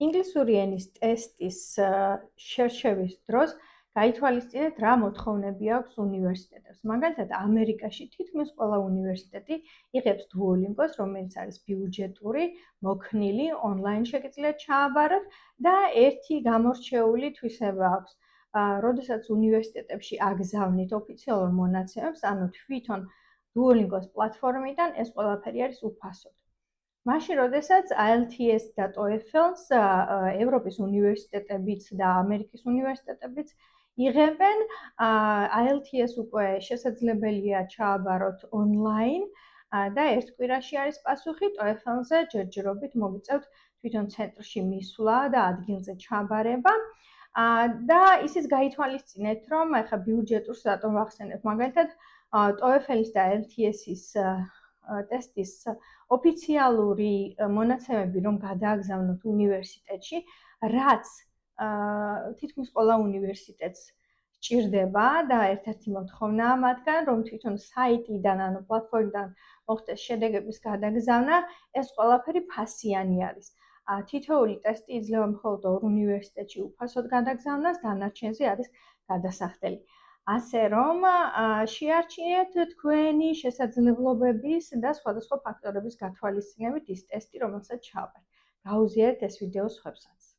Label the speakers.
Speaker 1: ინგლისური ენის ტესტის შერჩევის დროს გაითვალისწინეთ, რა მოთხოვნები აქვს უნივერსიტეტებს. მაგალითად, ამერიკაში თითქმის ყველა უნივერსიტეტი იღებს Duolingo-ს, რომელიც არის ბიუჯეტური, მოქნილი, ონლაინ შეგიძლიათ ჩააბაროთ და ერთი გამორჩეული თვისება აქვს. როდესაც უნივერსიტეტებში აგზავნით ოფიციალურ მონაცემებს, ანუ თვითონ Duolingo-ს პლატფორმიდან, ეს ყველაფერი არის უფასოდ. მაშინ, როდესაც IELTS და TOEFL-ს ევროპის უნივერსიტეტებიც და ამერიკის უნივერსიტეტებიც იღებენ, IELTS უკვე შესაძლებელია ჩააბაროთ ონლაინ და ერთ კვირაში არის პასუხი, TOEFL-ზე ჯერჯერობით მოგიწევთ თვითონ ცენტრში მისვლა და ადგილზე ჩაბარება. და ისიც გაითვალისწინეთ, რომ ახლა ბიუჯეტურს რატომ ვახსენებ, მაგალითად, TOEFL-ის და IELTS-ის ტესტის ოფიციალური მონაცემები რომ გადააგზავნოთ უნივერსიტეტში, რაც თითქმის ყველა უნივერსიტეტს სჭირდება და ერთ-ერთი მოთხოვნაა მათგან, რომ თვითონ საიტიდან, ანუ პლატფორმიდან მოხდეს შედეგების გადაგზავნა, ეს ყველაფერი ფასიანი არის. თითოეული ტესტი იძლევა მხოლოდ 2 უნივერსიტეტში უფასოდ გადაგზავნას, დანარჩენზე არის გადასახდელი. ასე რომ შეარჩიეთ თქვენი შესაძლებლობების და სხვადასხვა ფაქტორების გათვალისწინებით ის ტესტი, რომელსაც ჩააბარეთ. გაუზიარეთ ეს ვიდეო სხვებსაც.